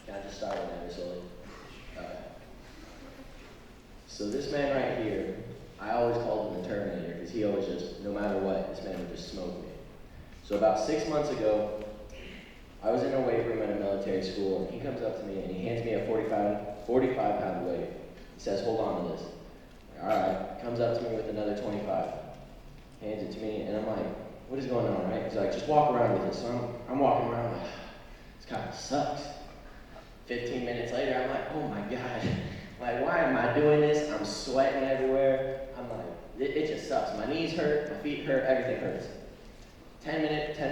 Can I just start whenever, slowly? Okay. So this man right here, I always called him the Terminator because he always just, no matter what, this man would just smoke me. So about 6 months ago, I was in a weight room at a military school, and he comes up to me and he hands me a 45-pound weight. He says, hold on to this. All right, comes up to me with another 25, hands it to me, and I'm like, what is going on, right? He's like, just walk around with it. So I'm walking around like, this kind of sucks. 15 minutes later, I'm like, oh my God, like, why am I doing this? I'm sweating everywhere. I'm like, it just sucks. My knees hurt, my feet hurt, everything hurts. 10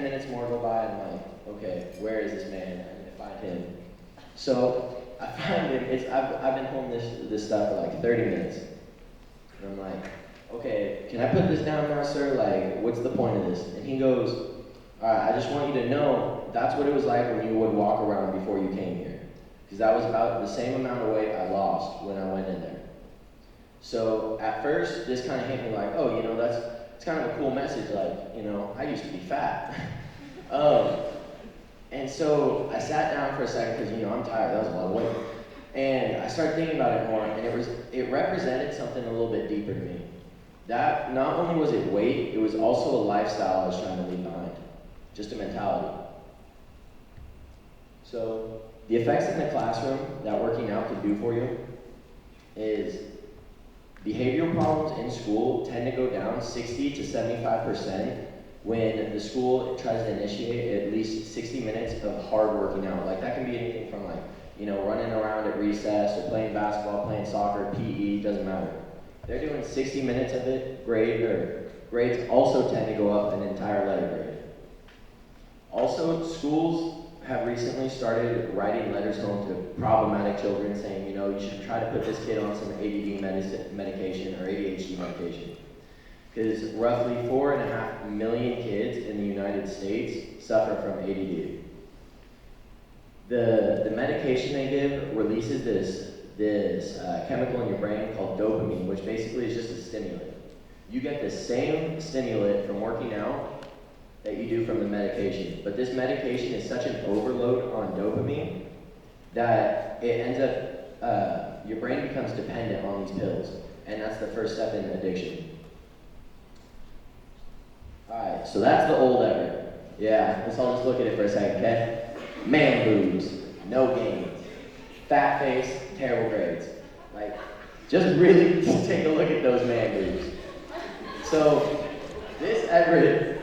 minutes more go by, and I'm like, okay, where is this man? I need to find him. So I found him. I've been holding this stuff for like 30 minutes. And I'm like, okay, can I put this down now, sir? Like, what's the point of this? And he goes, all right, I just want you to know that's what it was like when you would walk around before you came here. Because that was about the same amount of weight I lost when I went in there. So at first, this kind of hit me like, oh, you know, it's kind of a cool message. Like, you know, I used to be fat. And so I sat down for a second because, you know, I'm tired. That was a lot of weight. And I started thinking about it more, and it represented something a little bit deeper to me. That not only was it weight, it was also a lifestyle I was trying to leave behind. Just a mentality. So the effects in the classroom that working out can do for you is behavioral problems in school tend to go down 60 to 75% when the school tries to initiate at least 60 minutes of hard working out. Like that can be anything from like, you know, running around at recess or playing basketball, playing soccer, PE, doesn't matter. They're doing 60 minutes of it, grades also tend to go up an entire letter grade. Also, schools have recently started writing letters home to problematic children saying, you know, you should try to put this kid on some ADD medication or ADHD medication. Because roughly 4.5 million kids in the United States suffer from ADD. The medication they give releases this chemical in your brain called dopamine, which basically is just a stimulant. You get the same stimulant from working out that you do from the medication, but this medication is such an overload on dopamine that it ends up, your brain becomes dependent on these pills, and that's the first step in addiction. Alright, so that's the old Everett. Yeah, let's all just look at it for a second, okay? Man boobs, no gains, fat face, terrible grades. Like, just really take a look at those man boobs. So, this Everett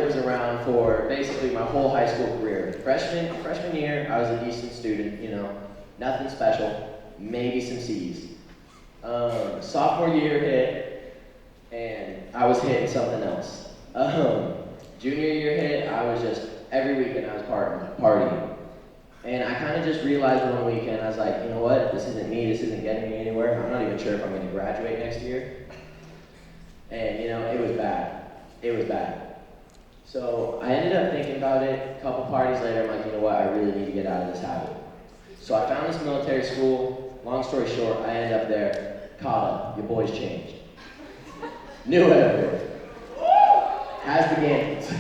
was around for basically my whole high school career. Freshman year, I was a decent student, you know, nothing special, maybe some C's. Sophomore year hit, and I was hitting something else. Junior year hit, I was just, every weekend I was partying. And I kind of just realized one weekend, I was like, you know what, this isn't me, this isn't getting me anywhere. I'm not even sure if I'm going to graduate next year. And, you know, it was bad. It was bad. So I ended up thinking about it. A couple parties later, I'm like, you know what, I really need to get out of this habit. So I found this military school. Long story short, I ended up there. Caught up. Your boy's changed. New Everett. Has the gains.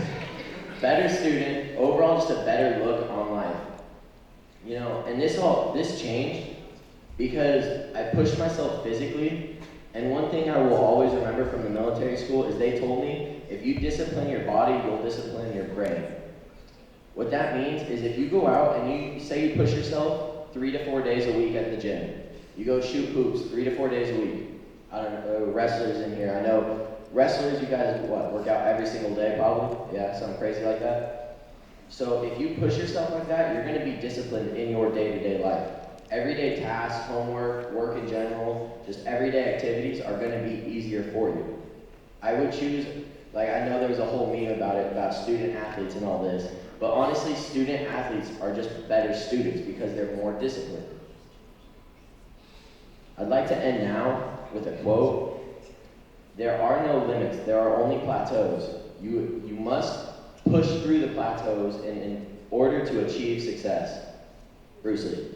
Better student. Overall, just a better look on life. You know, and this changed because I pushed myself physically. And one thing I will always remember from the military school is they told me, if you discipline your body, you'll discipline your brain. What that means is if you go out and you say you push yourself 3 to 4 days a week at the gym, you go shoot hoops 3 to 4 days a week. I don't know, wrestlers in here, I know wrestlers, you guys, work out every single day probably? Yeah, something crazy like that? So if you push yourself like that, you're gonna be disciplined in your day-to-day life. Everyday tasks, homework, work in general, just everyday activities are gonna be easier for you. I would choose, like I know there was a whole meme about it, about student athletes and all this, but honestly, student athletes are just better students because they're more disciplined. I'd like to end now with a quote. There are no limits, there are only plateaus. You must push through the plateaus in order to achieve success. Bruce Lee.